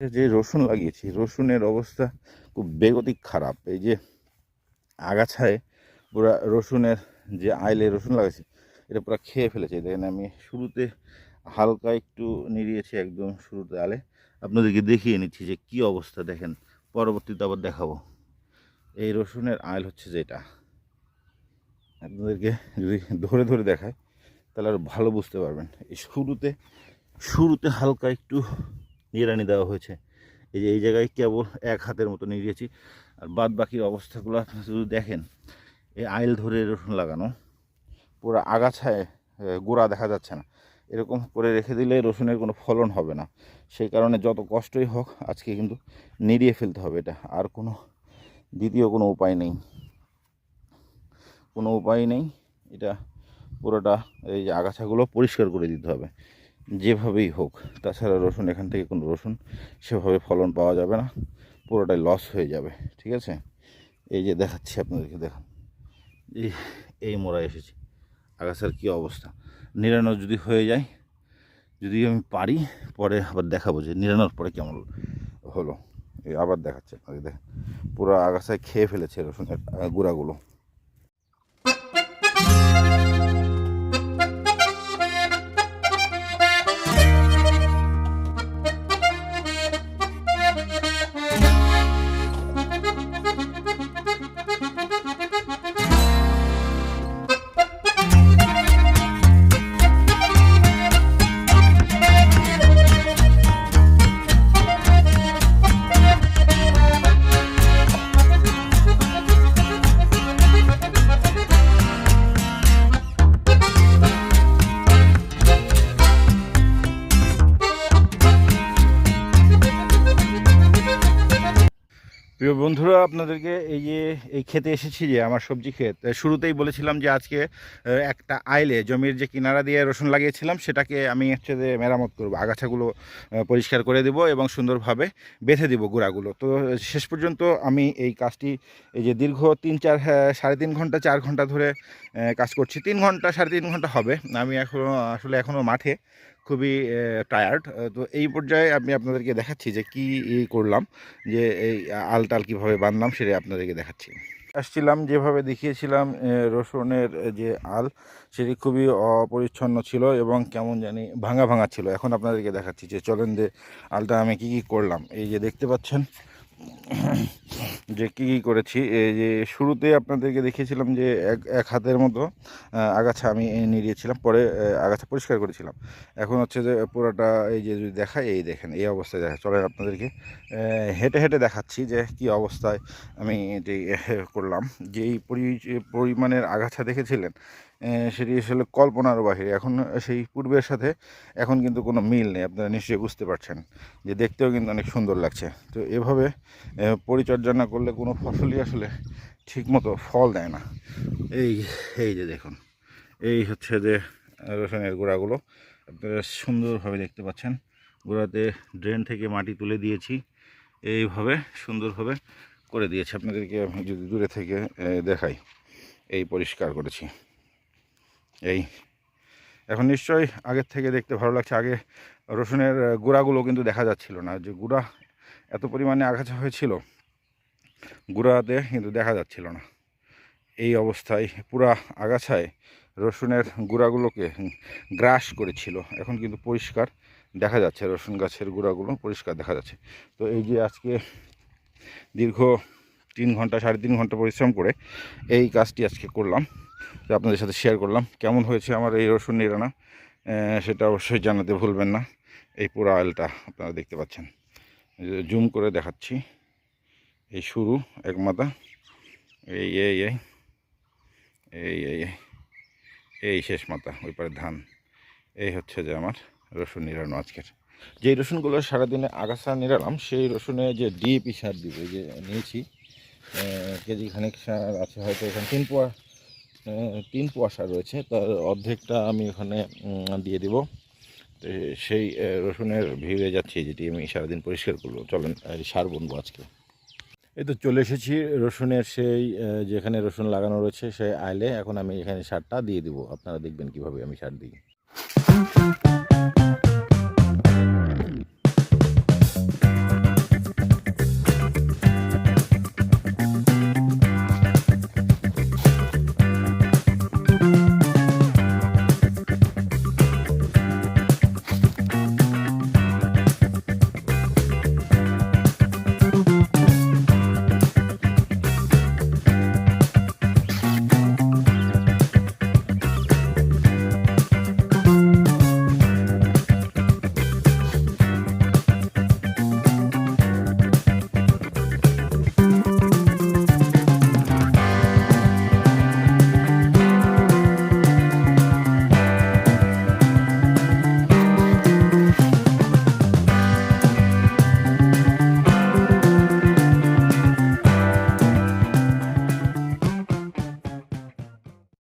যে রসুন লাগিয়েছি, রসুনের অবস্থা খুব বেগতিক খারাপ। এই যে আগাছায় পুরা রসুনের যে আইলে রসুন লাগাইছি এটা পুরো খেয়ে ফেলেছে। দেখেন আমি শুরুতে হালকা একটু নিড়িয়েছি, একদম শুরুতে আলে আপনাদেরকে দেখিয়ে নিচ্ছি যে কি অবস্থা। দেখেন পরবর্তীতে আবার দেখাবো। এই রসুনের আইল হচ্ছে যেটা, আপনাদেরকে যদি ধরে ধরে দেখায় তাহলে আরও ভালো বুঝতে পারবেন। এই শুরুতে হালকা একটু নিড়ানি দেওয়া হয়েছে। এই যে এই জায়গায় কেবল এক হাতের মতো নিড়িয়েছি, আর বাদ বাকির অবস্থাগুলো আপনি শুধু দেখেন। এই আইল ধরে রসুন লাগানো, পুরো আগাছায় গোড়া দেখা যাচ্ছে না। এরকম করে রেখে দিলে রসুনের কোনো ফলন হবে না। সেই কারণে যত কষ্টই হোক আজকে কিন্তু নিড়িয়ে ফেলতে হবে এটা। আর দ্বিতীয় কোনো উপায় নেই। এটা পুরোটা এই যে আগাছাগুলো পরিষ্কার করে দিতে হবে যেভাবেই হোক। তাছাড়া রসুন এখান থেকে কোনো রসুন সেভাবে ফলন পাওয়া যাবে না, পুরোটাই লস হয়ে যাবে। ঠিক আছে, এই যে দেখাচ্ছি আপনাদেরকে, দেখুন এই মোড়া এসেছি, আগাছার কী অবস্থা। নিরানো যদি হয়ে যায়, যদি আমি পারি, পরে আবার দেখাবো যে নিরানোর পরে কেমন হলো। এই আবার দেখাচ্ছে আপনাদের, দেখেন পুরো আগাছায় খেয়ে ফেলেছে রসুনের গুঁড়াগুলো। প্রিয় বন্ধুরা, আপনাদেরকে এই ক্ষেতে এসেছি, যে আমার সবজি ক্ষেত। শুরুতেই বলেছিলাম যে আজকে একটা আইলে জমির যে কিনারা দিয়ে রসুন লাগিয়েছিলাম সেটাকে আমি হচ্ছে যে মেরামত করব, আগাছাগুলো পরিষ্কার করে দেব এবং সুন্দরভাবে বেঁধে দেব গোড়াগুলো। তো শেষ পর্যন্ত আমি এই কাজটি, এই যে দীর্ঘ 3-3 ঘন্টা 4 ঘন্টা ধরে কাজ করছি, 3 ঘন্টা 3.5 ঘন্টা হবে। আমি এখনও মাঠে, খুবই টায়ার্ড। তো এই পর্যায়ে আমি আপনাদেরকে দেখাচ্ছি যে কি করলাম, যে এই আলটাল কীভাবে বাঁধলাম সেটা আপনাদেরকে দেখাচ্ছি। আসছিলাম যেভাবে দেখিয়েছিলাম, রসুনের যে আল সেটি খুবই অপরিচ্ছন্ন ছিল এবং কেমন জানি ভাঙা ভাঙা ছিল। এখন আপনাদেরকে দেখাচ্ছি যে চলেন যে আলটা আমি কি করলাম। এই যে দেখতে পাচ্ছেন যে কী করেছি। এই যে শুরুতে আপনাদেরকে দেখিয়েছিলাম যে এক হাতের মতো আগাছা আমি নিড়িয়েছিলাম, পরে আগাছা পরিষ্কার করেছিলাম। এখন হচ্ছে যে পুরোটা এই যে যদি দেখাই, এই দেখেন এই অবস্থায় দেখা। চলেন আপনাদেরকে হেঁটে হেঁটে দেখাচ্ছি যে কি অবস্থায় আমি এটি করলাম। যেই পরিমাণের আগাছা দেখেছিলেন সেটি আসলে কল্পনার বাহিরে। এখন সেই পূর্বের সাথে এখন কিন্তু কোনো মিল নেই, আপনারা নিশ্চয়ই বুঝতে পারছেন যে দেখতেও কিন্তু অনেক সুন্দর লাগছে। তো এভাবে পরিচর্যা না করলে কোনো ফসলই আসলে ঠিকমতো ফল দেয় না। এই যে দেখুন, এই হচ্ছে যে রসুনের গোড়াগুলো আপনারা সুন্দরভাবে দেখতে পাচ্ছেন। গোড়াতে ড্রেন থেকে মাটি তুলে দিয়েছি, এইভাবে সুন্দরভাবে করে দিয়েছি। আপনাদেরকে আমি যদি দূরে থেকে দেখাই, এই পরিষ্কার করেছি। এই এখন নিশ্চয়ই আগের থেকে দেখতে ভালো লাগছে। আগে রসুনের গোড়াগুলো কিন্তু দেখা যাচ্ছিল না, যে গুঁড়া এত পরিমাণে আগাছা হয়েছিল, গুঁড়াতে কিন্তু দেখা যাচ্ছিল না। এই অবস্থায় পুরা আগাছায় রসুনের গুঁড়াগুলোকে গ্রাস করেছিল। এখন কিন্তু পরিষ্কার দেখা যাচ্ছে, রসুন গাছের গুঁড়াগুলো পরিষ্কার দেখা যাচ্ছে। তো এই যে আজকে দীর্ঘ 3 ঘন্টা 3.5 ঘন্টা পরিশ্রম করে এই কাজটি আজকে করলাম, তো আপনাদের সাথে শেয়ার করলাম। কেমন হয়েছে আমার এই রসুন নিরানা সেটা অবশ্যই জানাতে ভুলবেন না। এই পুরো আইলটা আপনারা দেখতে পাচ্ছেন, জুম করে দেখাচ্ছি। এই শুরু এক মাথা, এই এই এই এই এই এই শেষ মাথা, ওই পারে ধান। এই হচ্ছে যে আমার রসুন নিরানো আজকের। যেই রসুনগুলো সারাদিনে আগাছা নিরালাম, সেই রসুনে যে ডিএপি সার দিব, যে নিয়েছি কেজি খানিক সার আছে, হয়তো এখানে 3 পোয়া সার রয়েছে, তার অর্ধেকটা আমি ওখানে দিয়ে দিব। তো সেই রসুনের ভিড়ে যাচ্ছি, যেটি আমি সারাদিন পরিষ্কার করবো। চলেন সার বুনবো আজকে। এই তো চলে এসেছি রসুনের সেই যেখানে রসুন লাগানো রয়েছে সেই আইলে। এখন আমি এখানে সারটা দিয়ে দিব, আপনারা দেখবেন কিভাবে আমি সার দিই।